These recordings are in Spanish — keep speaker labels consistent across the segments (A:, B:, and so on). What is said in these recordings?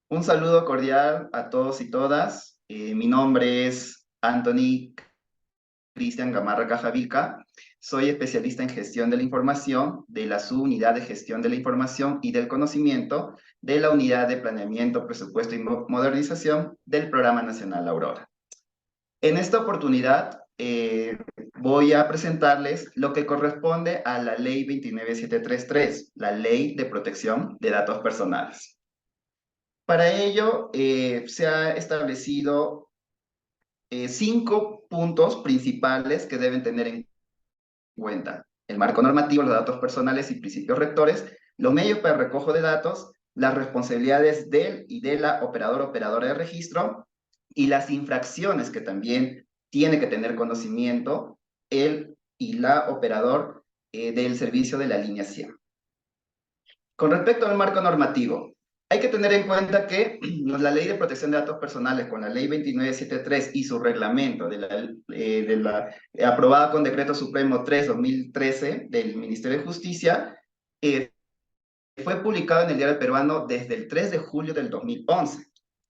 A: Un saludo cordial a todos y todas. Mi nombre es Anthony Cristian Gamarra Cajavica. Soy especialista en gestión de la información de la subunidad de gestión de la información y del conocimiento de la unidad de planeamiento, presupuesto y modernización del Programa Nacional Aurora. En esta oportunidad voy a presentarles lo que corresponde a la Ley 29733, la Ley de Protección de Datos Personales. Para ello, se ha establecido 5 puntos principales que deben tener en cuenta: el marco normativo, los datos personales y principios rectores, los medios para el recojo de datos, las responsabilidades del y de la operador o operadora de registro y las infracciones que también tiene que tener conocimiento el y la operador del servicio de la línea 100. Con respecto al marco normativo, hay que tener en cuenta que la Ley de Protección de Datos Personales, con la Ley 2973 y su reglamento aprobada con Decreto Supremo 3/2013 del Ministerio de Justicia, fue publicado en el Diario Peruano desde el 3 de julio del 2011.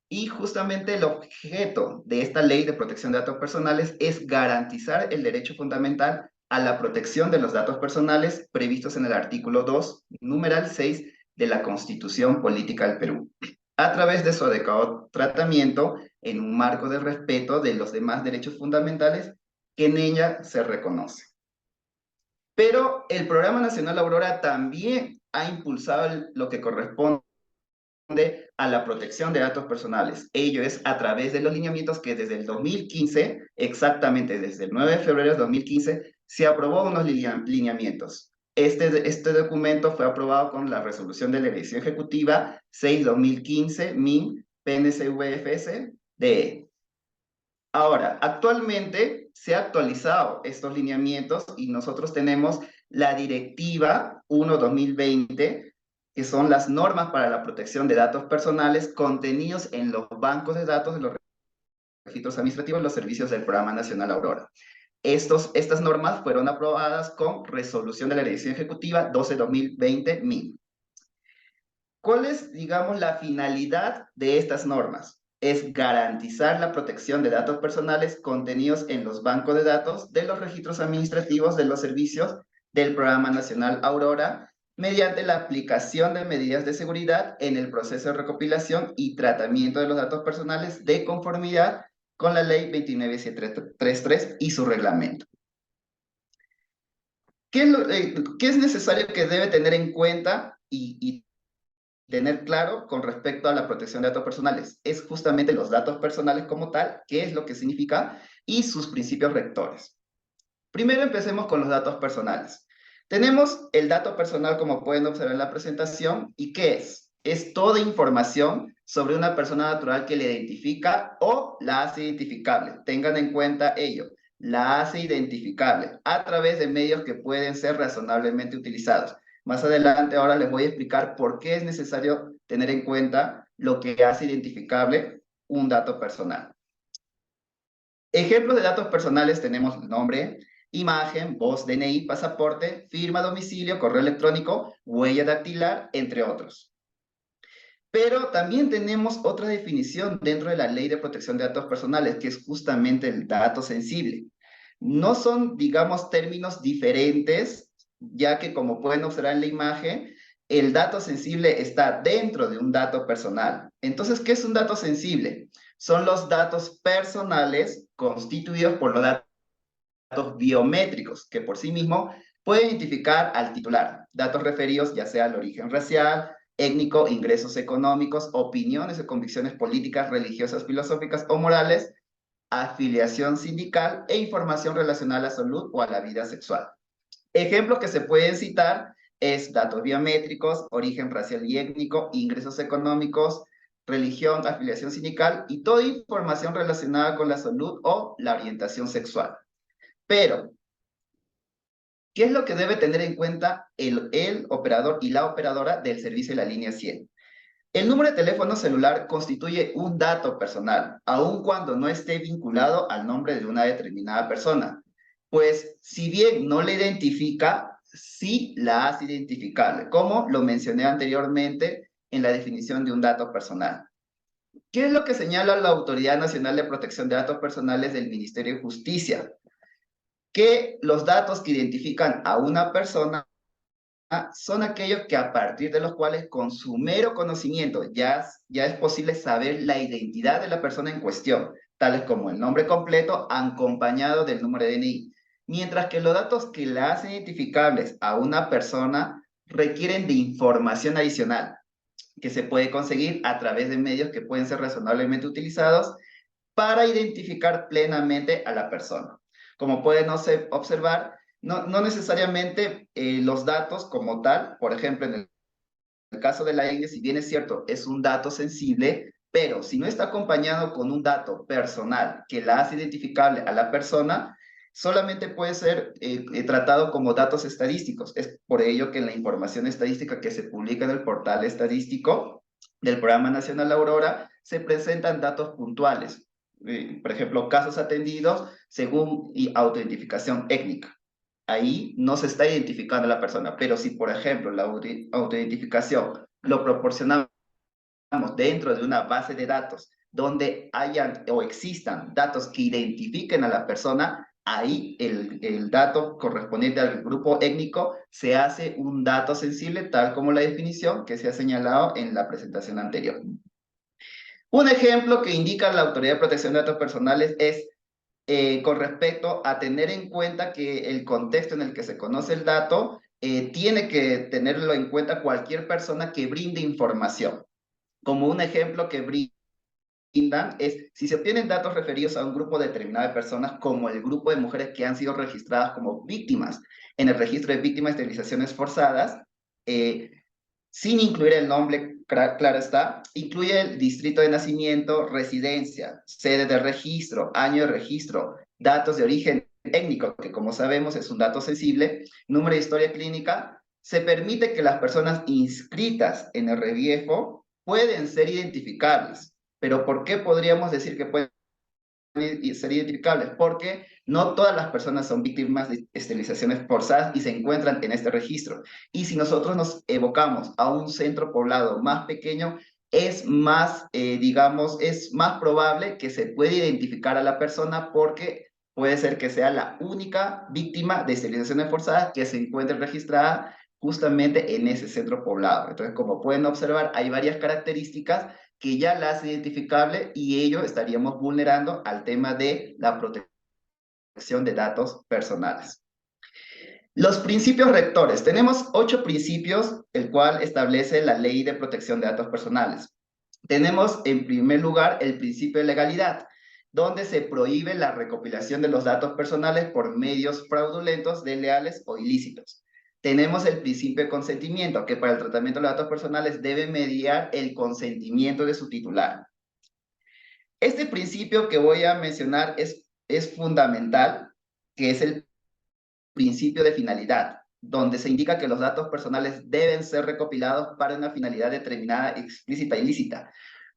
A: Y justamente el objeto de esta Ley de Protección de Datos Personales es garantizar el derecho fundamental a la protección de los datos personales previstos en el artículo 2, numeral 6 de la Constitución Política del Perú, a través de su adecuado tratamiento en un marco de respeto de los demás derechos fundamentales que en ella se reconoce. Pero el Programa Nacional Aurora también ha impulsado lo que corresponde a la protección de datos personales. Ello es a través de los lineamientos que desde el 2015, exactamente desde el 9 de febrero de 2015, se aprobó unos lineamientos. Este documento fue aprobado con la resolución de la Dirección Ejecutiva 6/2015, MIN, PNCVFS, DE. Ahora, actualmente se ha actualizado estos lineamientos y nosotros tenemos la Directiva 1/2020, que son las normas para la protección de datos personales contenidos en los bancos de datos de los registros administrativos y los servicios del Programa Nacional Aurora. Estas normas fueron aprobadas con resolución de la Dirección Ejecutiva 12/2020 MIN. ¿Cuál es, digamos, la finalidad de estas normas? Es garantizar la protección de datos personales contenidos en los bancos de datos de los registros administrativos de los servicios del Programa Nacional Aurora mediante la aplicación de medidas de seguridad en el proceso de recopilación y tratamiento de los datos personales de conformidad con la Ley 29733 y su reglamento. ¿Qué es necesario que debe tener en cuenta y tener claro con respecto a la protección de datos personales? Es justamente los datos personales como tal, qué es lo que significa y sus principios rectores. Primero empecemos con los datos personales. Tenemos el dato personal, como pueden observar en la presentación. ¿Y qué es? Es toda información sobre una persona natural que le identifica o la hace identificable. Tengan en cuenta ello. La hace identificable a través de medios que pueden ser razonablemente utilizados. Más adelante ahora les voy a explicar por qué es necesario tener en cuenta lo que hace identificable un dato personal. Ejemplos de datos personales tenemos nombre, imagen, voz, DNI, pasaporte, firma, domicilio, correo electrónico, huella dactilar, entre otros. Pero también tenemos otra definición dentro de la Ley de Protección de Datos Personales, que es justamente el dato sensible. No son, digamos, términos diferentes, ya que como pueden observar en la imagen, el dato sensible está dentro de un dato personal. Entonces, ¿qué es un dato sensible? Son los datos personales constituidos por los datos biométricos, que por sí mismo pueden identificar al titular. Datos referidos ya sea al origen racial, étnico, ingresos económicos, opiniones o convicciones políticas, religiosas, filosóficas o morales, afiliación sindical e información relacionada a la salud o a la vida sexual. Ejemplos que se pueden citar es datos biométricos, origen racial y étnico, ingresos económicos, religión, afiliación sindical y toda información relacionada con la salud o la orientación sexual. Pero, ¿qué es lo que debe tener en cuenta el operador y la operadora del servicio de la línea 100? El número de teléfono celular constituye un dato personal, aun cuando no esté vinculado al nombre de una determinada persona. Pues, si bien no le identifica, sí la hace identificable, como lo mencioné anteriormente en la definición de un dato personal. ¿Qué es lo que señala la Autoridad Nacional de Protección de Datos Personales del Ministerio de Justicia? Que los datos que identifican a una persona son aquellos que a partir de los cuales con su mero conocimiento ya es posible saber la identidad de la persona en cuestión, tales como el nombre completo acompañado del número de DNI. Mientras que los datos que la hacen identificables a una persona requieren de información adicional que se puede conseguir a través de medios que pueden ser razonablemente utilizados para identificar plenamente a la persona. Como pueden observar, no necesariamente los datos como tal, por ejemplo, en el caso de la INE, si bien es cierto, es un dato sensible, pero si no está acompañado con un dato personal que la hace identificable a la persona, solamente puede ser tratado como datos estadísticos. Es por ello que en la información estadística que se publica en el portal estadístico del Programa Nacional Aurora se presentan datos puntuales. Por ejemplo, casos atendidos según autoidentificación étnica. Ahí no se está identificando a la persona, pero si, por ejemplo, la autoidentificación lo proporcionamos dentro de una base de datos donde hayan o existan datos que identifiquen a la persona, ahí el dato correspondiente al grupo étnico se hace un dato sensible, tal como la definición que se ha señalado en la presentación anterior. Un ejemplo que indica la Autoridad de Protección de Datos Personales es con respecto a tener en cuenta que el contexto en el que se conoce el dato tiene que tenerlo en cuenta cualquier persona que brinde información. Como un ejemplo que brindan es si se obtienen datos referidos a un grupo determinado de personas, como el grupo de mujeres que han sido registradas como víctimas en el registro de víctimas de esterilizaciones forzadas, eh, sin incluir el nombre, claro está, incluye el distrito de nacimiento, residencia, sede de registro, año de registro, datos de origen étnico, que como sabemos es un dato sensible, número de historia clínica. Se permite que las personas inscritas en el reviejo pueden ser identificables. Pero ¿por qué podríamos decir que pueden ser identificables? Porque no todas las personas son víctimas de esterilizaciones forzadas y se encuentran en este registro. Y si nosotros nos evocamos a un centro poblado más pequeño, es más, digamos, es más probable que se pueda identificar a la persona porque puede ser que sea la única víctima de esterilizaciones forzadas que se encuentre registrada justamente en ese centro poblado. Entonces, como pueden observar, hay varias características que ya la hace identificable y ello estaríamos vulnerando al tema de la protección de datos personales. Los principios rectores. Tenemos 8 principios, el cual establece la Ley de Protección de Datos Personales. Tenemos, en primer lugar, el principio de legalidad, donde se prohíbe la recopilación de los datos personales por medios fraudulentos, desleales o ilícitos. Tenemos el principio de consentimiento, que para el tratamiento de los datos personales debe mediar el consentimiento de su titular. Este principio que voy a mencionar es fundamental, que es el principio de finalidad, donde se indica que los datos personales deben ser recopilados para una finalidad determinada, explícita y lícita.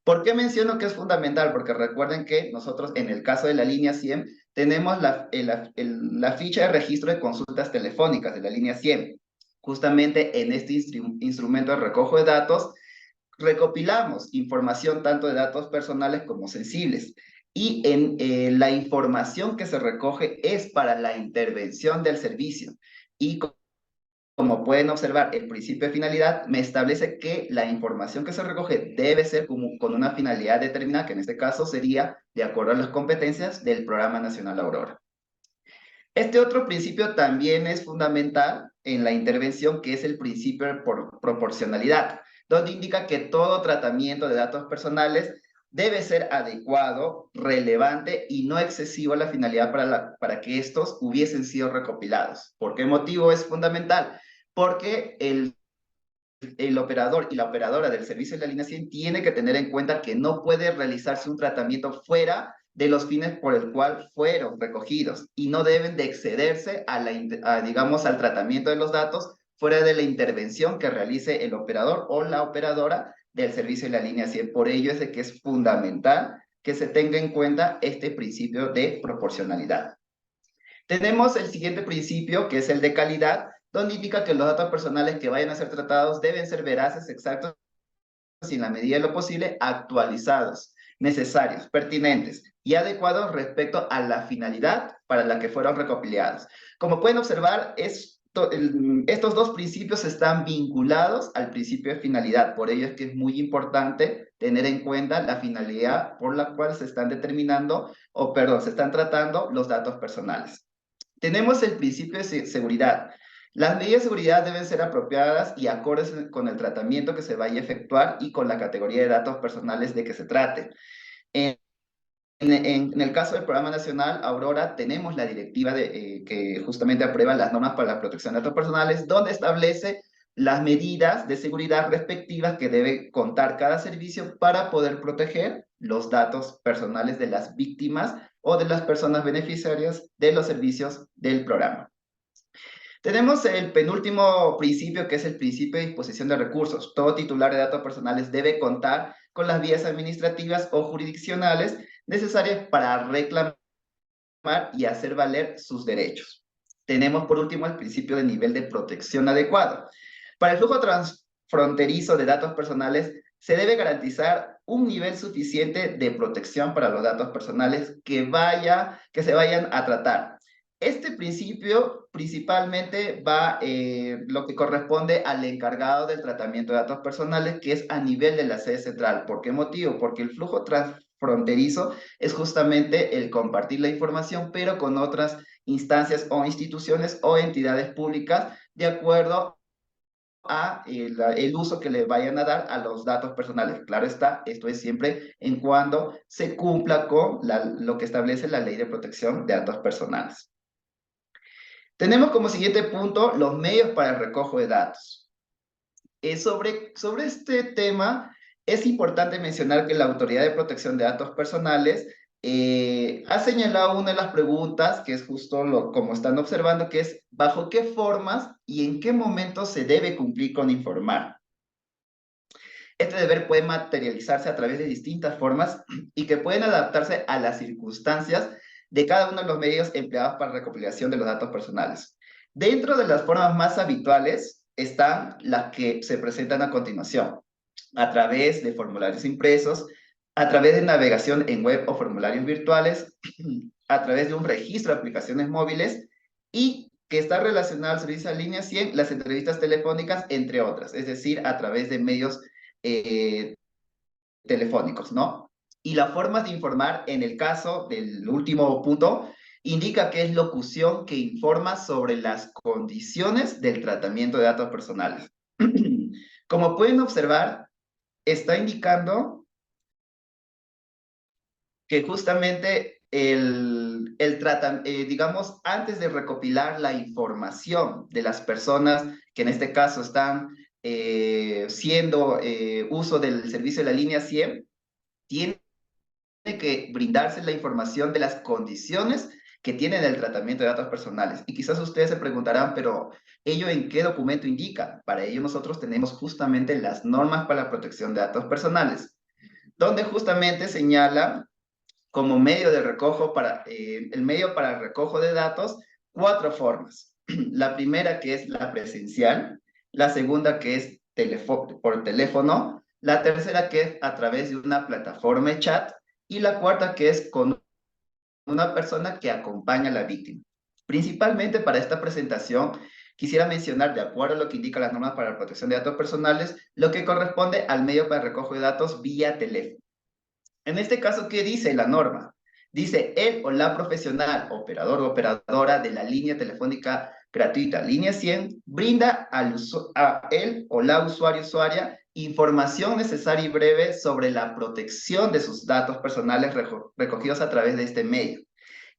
A: ¿Por qué menciono que es fundamental? Porque recuerden que nosotros, en el caso de la línea 100, tenemos la ficha de registro de consultas telefónicas de la línea 100. Justamente en este instrumento de recojo de datos, recopilamos información tanto de datos personales como sensibles. Y en la información que se recoge es para la intervención del servicio. Y como pueden observar, el principio de finalidad me establece que la información que se recoge debe ser con una finalidad determinada, que en este caso sería de acuerdo a las competencias del Programa Nacional Aurora. Este otro principio también es fundamental en la intervención, que es el principio de proporcionalidad, donde indica que todo tratamiento de datos personales debe ser adecuado, relevante y no excesivo a la finalidad para que estos hubiesen sido recopilados. ¿Por qué motivo es fundamental? Porque el operador y la operadora del servicio de la línea 100 tiene que tener en cuenta que no puede realizarse un tratamiento fuera de los fines por el cual fueron recogidos y no deben de excederse digamos, al tratamiento de los datos fuera de la intervención que realice el operador o la operadora del servicio de la línea 100. Por ello es de que es fundamental que se tenga en cuenta este principio de proporcionalidad. Tenemos el siguiente principio, que es el de calidad, donde indica que los datos personales que vayan a ser tratados deben ser veraces, exactos y en la medida de lo posible actualizados, necesarios, pertinentes y adecuados respecto a la finalidad para la que fueron recopilados. Como pueden observar, estos dos principios están vinculados al principio de finalidad. Por ello es que es muy importante tener en cuenta la finalidad por la cual se están determinando, o perdón, se están tratando los datos personales. Tenemos el principio de seguridad. Las medidas de seguridad deben ser apropiadas y acordes con el tratamiento que se vaya a efectuar y con la categoría de datos personales de que se trate. En el caso del Programa Nacional Aurora, tenemos la directiva que justamente aprueba las normas para la protección de datos personales, donde establece las medidas de seguridad respectivas que debe contar cada servicio para poder proteger los datos personales de las víctimas o de las personas beneficiarias de los servicios del programa. Tenemos el penúltimo principio, que es el principio de disposición de recursos. Todo titular de datos personales debe contar con las vías administrativas o jurisdiccionales necesarias para reclamar y hacer valer sus derechos. Tenemos por último el principio de nivel de protección adecuado. Para el flujo transfronterizo de datos personales se debe garantizar un nivel suficiente de protección para los datos personales que se vayan a tratar. Este principio principalmente va lo que corresponde al encargado del tratamiento de datos personales, que es a nivel de la sede central. ¿Por qué motivo? Porque el flujo transfronterizo es justamente el compartir la información, pero con otras instancias o instituciones o entidades públicas, de acuerdo a el uso que le vayan a dar a los datos personales. Claro está, esto es siempre en cuando se cumpla con lo que establece la Ley de Protección de Datos Personales. Tenemos como siguiente punto los medios para el recojo de datos. Sobre este tema, es importante mencionar que la Autoridad de Protección de Datos Personales ha señalado una de las preguntas, que es justo como están observando, que es ¿bajo qué formas y en qué momentos se debe cumplir con informar? Este deber puede materializarse a través de distintas formas y que pueden adaptarse a las circunstancias de cada uno de los medios empleados para recopilación de los datos personales. Dentro de las formas más habituales están las que se presentan a continuación, a través de formularios impresos, a través de navegación en web o formularios virtuales, a través de un registro de aplicaciones móviles y que está relacionado al servicio de línea 100, las entrevistas telefónicas, entre otras, es decir, a través de medios telefónicos, ¿no? Y las formas de informar, en el caso del último punto, indica que es locución que informa sobre las condiciones del tratamiento de datos personales. Como pueden observar, está indicando que justamente digamos, antes de recopilar la información de las personas que en este caso están siendo uso del servicio de la línea 100, tiene que brindarse la información de las condiciones que tienen el tratamiento de datos personales. Y quizás ustedes se preguntarán, pero ¿ello en qué documento indica? Para ello nosotros tenemos justamente las normas para la protección de datos personales, donde justamente señala como medio de recojo el medio para el recojo de datos, 4 formas. La primera, que es la presencial, la segunda, que es por teléfono, la tercera, que es a través de una plataforma de chat, y la cuarta, que es con una persona que acompaña a la víctima. Principalmente para esta presentación, quisiera mencionar, de acuerdo a lo que indican las normas para la protección de datos personales, lo que corresponde al medio para el recojo de datos vía teléfono. En este caso, ¿qué dice la norma? Dice, el o la profesional, operador o operadora de la línea telefónica gratuita línea 100, brinda a él o la usuaria información necesaria y breve sobre la protección de sus datos personales recogidos a través de este medio,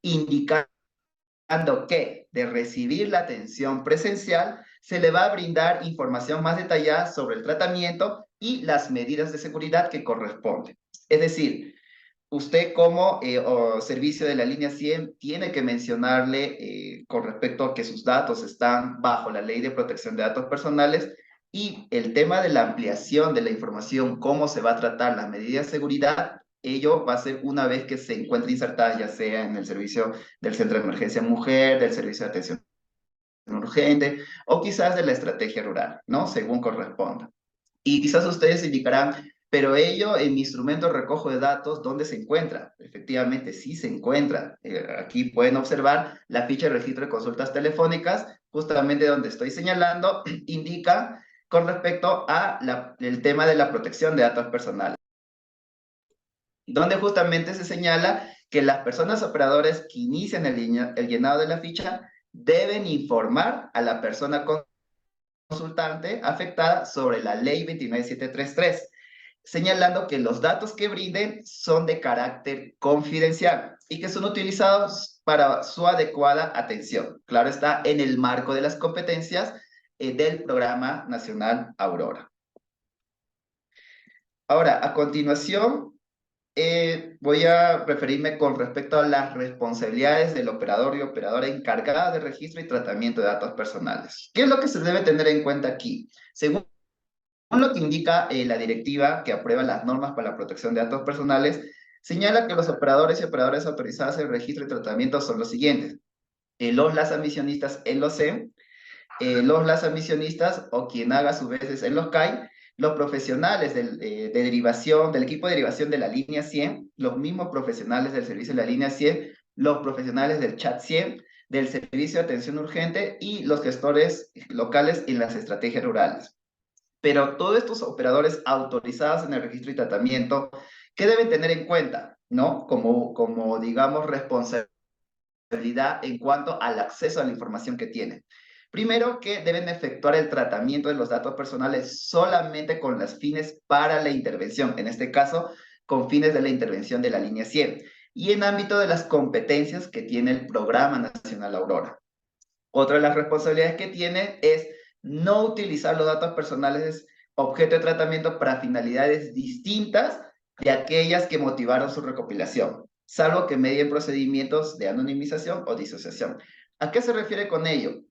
A: indicando que de recibir la atención presencial se le va a brindar información más detallada sobre el tratamiento y las medidas de seguridad que corresponden. Es decir, usted como servicio de la línea 100 tiene que mencionarle con respecto a que sus datos están bajo la Ley de Protección de Datos Personales y el tema de la ampliación de la información, cómo se va a tratar las medidas de seguridad, ello va a ser una vez que se encuentre insertada ya sea en el servicio del Centro de Emergencia Mujer, del Servicio de Atención Urgente o quizás de la estrategia rural, ¿no? Según corresponda. Y quizás ustedes indicarán, pero ello en mi instrumento de recojo de datos, ¿dónde se encuentra? Efectivamente, sí se encuentra. Aquí pueden observar la ficha de registro de consultas telefónicas, justamente donde estoy señalando, indica con respecto a el tema de la protección de datos personales, donde justamente se señala que las personas operadoras que inician el llenado de la ficha deben informar a la persona consultante afectada sobre la ley 29733, señalando que los datos que brinden son de carácter confidencial y que son utilizados para su adecuada atención. Claro está, en el marco de las competencias del Programa Nacional Aurora. Ahora, a continuación, voy a referirme con respecto a las responsabilidades del operador y operadora encargada de registro y tratamiento de datos personales. ¿Qué es lo que se debe tener en cuenta aquí? Según lo que indica la directiva que aprueba las normas para la protección de datos personales, señala que los operadores y operadoras autorizadas en registro y tratamiento son los siguientes. Las admisionistas en los CEM, las admisionistas o quien haga a su vez en los CAI, los profesionales de derivación, del equipo de derivación de la línea 100, los mismos profesionales del servicio de la línea 100, los profesionales del chat 100, del servicio de atención urgente y los gestores locales en las estrategias rurales. Pero todos estos operadores autorizados en el registro y tratamiento, ¿qué deben tener en cuenta? ¿No? Como digamos, responsabilidad en cuanto al acceso a la información que tienen. Primero, que deben efectuar el tratamiento de los datos personales solamente con los fines para la intervención, en este caso, con fines de la intervención de la línea 100, y en ámbito de las competencias que tiene el Programa Nacional Aurora. Otra de las responsabilidades que tiene es no utilizar los datos personales objeto de tratamiento para finalidades distintas de aquellas que motivaron su recopilación, salvo que medien procedimientos de anonimización o disociación. ¿A qué se refiere con ello?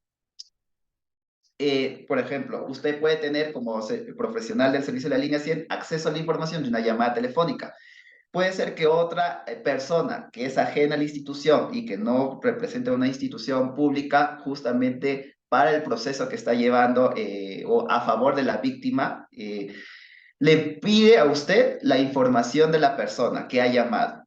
A: Por ejemplo, usted puede tener como profesional del servicio de la línea 100 acceso a la información de una llamada telefónica. Puede ser que otra persona que es ajena a la institución y que no representa una institución pública justamente para el proceso que está llevando o a favor de la víctima, le pide a usted la información de la persona que ha llamado.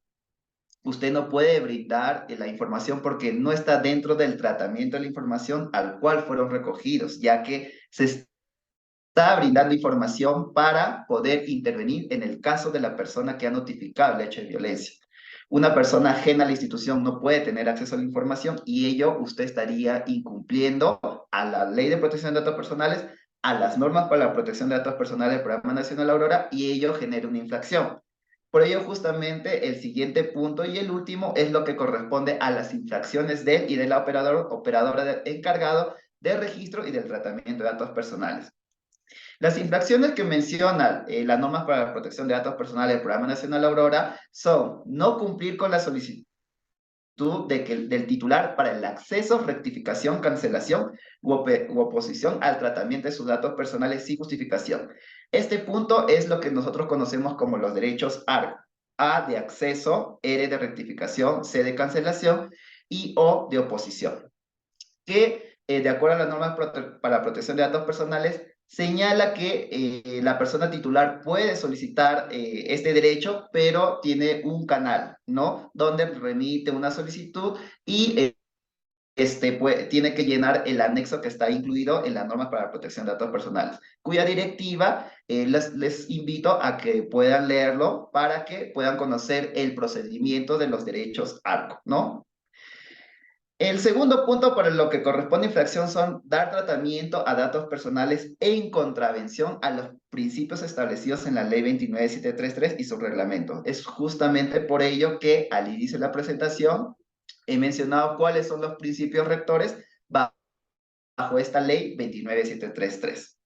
A: Usted no puede brindar la información porque no está dentro del tratamiento de la información al cual fueron recogidos, ya que se está brindando información para poder intervenir en el caso de la persona que ha notificado el hecho de violencia. Una persona ajena a la institución no puede tener acceso a la información y ello usted estaría incumpliendo a la Ley de Protección de Datos Personales, a las normas para la protección de datos personales del Programa Nacional Aurora y ello genera una infracción. Por ello, justamente el siguiente punto y el último es lo que corresponde a las infracciones del y de la operadora encargado del registro y del tratamiento de datos personales. Las infracciones que menciona las normas para la protección de datos personales del Programa Nacional Aurora son no cumplir con la solicitud del titular para el acceso, rectificación, cancelación u oposición al tratamiento de sus datos personales sin justificación. Este punto es lo que nosotros conocemos como los derechos ARC. A de acceso, R de rectificación, C de cancelación y O de oposición. Que de acuerdo a las normas para la protección de datos personales, señala que la persona titular puede solicitar este derecho, pero tiene un canal, ¿no? Donde remite una solicitud y tiene que llenar el anexo que está incluido en las normas para la protección de datos personales, cuya directiva les invito a que puedan leerlo para que puedan conocer el procedimiento de los derechos ARCO, ¿no? El segundo punto para lo que corresponde infracción son dar tratamiento a datos personales en contravención a los principios establecidos en la Ley 29733 y su reglamento. Es justamente por ello que al inicio de la presentación he mencionado cuáles son los principios rectores bajo esta Ley 29733.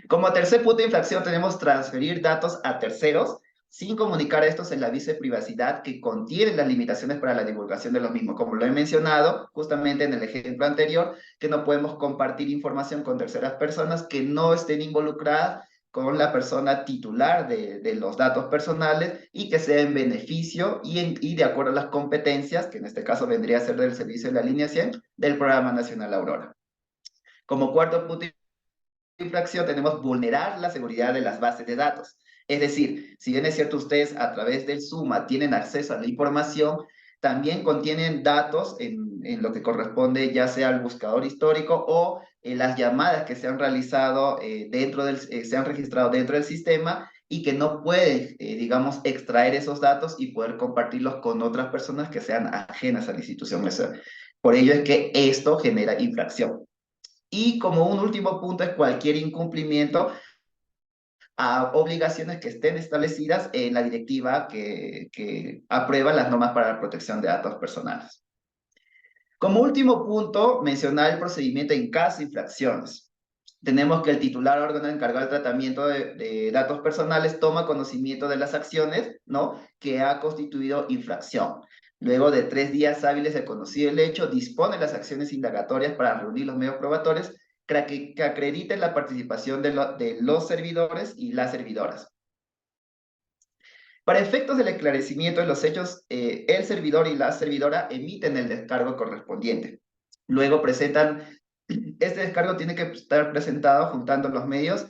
A: Como tercer punto de infracción tenemos transferir datos a terceros sin comunicar estos en la aviso de privacidad que contiene las limitaciones para la divulgación de los mismos. Como lo he mencionado justamente en el ejemplo anterior, que no podemos compartir información con terceras personas que no estén involucradas con la persona titular de los datos personales y que sea en beneficio y de acuerdo a las competencias, que en este caso vendría a ser del servicio de la línea 100 del Programa Nacional Aurora. Como cuarto punto infracción tenemos vulnerar la seguridad de las bases de datos. Es decir, si bien es cierto ustedes a través del SUMA tienen acceso a la información, también contienen datos en lo que corresponde ya sea al buscador histórico o las llamadas que se han realizado se han registrado dentro del sistema y que no pueden, digamos, extraer esos datos y poder compartirlos con otras personas que sean ajenas a la institución. Por ello es que esto genera infracción. Y como un último punto es cualquier incumplimiento a obligaciones que estén establecidas en la directiva que aprueba las normas para la protección de datos personales. Como último punto, mencionar el procedimiento en caso de infracciones. Tenemos que el titular órgano encargado del tratamiento de datos personales toma conocimiento de las acciones, ¿no?, que ha constituido infracción. Luego de 3 días hábiles de conocido el hecho, dispone las acciones indagatorias para reunir los medios probatorios que acrediten la participación de los servidores y las servidoras. Para efectos del esclarecimiento de los hechos, el servidor y la servidora emiten el descargo correspondiente. Luego presentan, este descargo tiene que estar presentado juntando los medios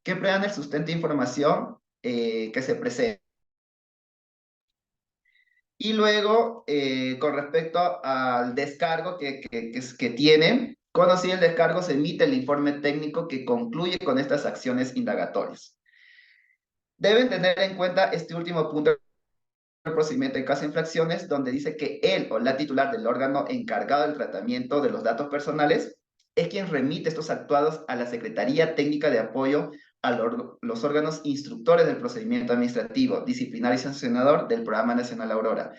A: que prueban el sustento de información que se presenta. Y luego, con respecto al descargo que tiene, conocido el descargo, se emite el informe técnico que concluye con estas acciones indagatorias. Deben tener en cuenta este último punto del procedimiento en caso de infracciones, donde dice que él o la titular del órgano encargado del tratamiento de los datos personales es quien remite estos actuados a la Secretaría Técnica de Apoyo a los órganos instructores del procedimiento administrativo, disciplinario y sancionador del Programa Nacional Aurora.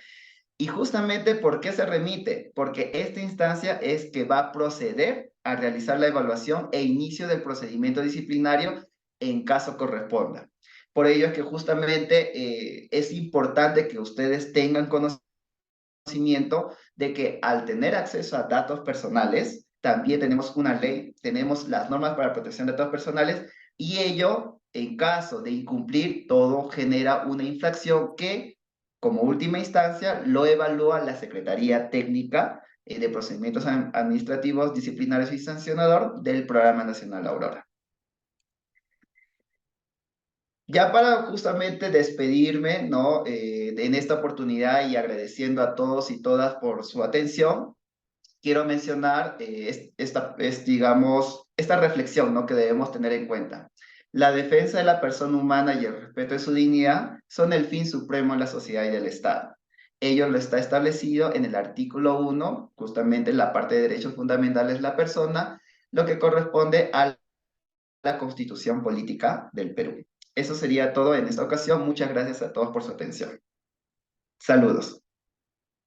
A: Y justamente, ¿por qué se remite? Porque esta instancia es que va a proceder a realizar la evaluación e inicio del procedimiento disciplinario en caso corresponda. Por ello es que justamente es importante que ustedes tengan conocimiento de que al tener acceso a datos personales, también tenemos una ley, tenemos las normas para protección de datos personales y ello, en caso de incumplir, todo genera una infracción que, como última instancia, lo evalúa la Secretaría Técnica de Procedimientos Administrativos, Disciplinarios y Sancionador del Programa Nacional Aurora. Ya para justamente despedirme, ¿no? En esta oportunidad y agradeciendo a todos y todas por su atención, quiero mencionar digamos, esta reflexión, ¿no?, que debemos tener en cuenta. La defensa de la persona humana y el respeto de su dignidad son el fin supremo en la sociedad y del Estado. Ello lo está establecido en el artículo 1, justamente en la parte de derechos fundamentales de la persona, lo que corresponde a la Constitución Política del Perú. Eso sería todo en esta ocasión. Muchas gracias a todos por su atención. Saludos.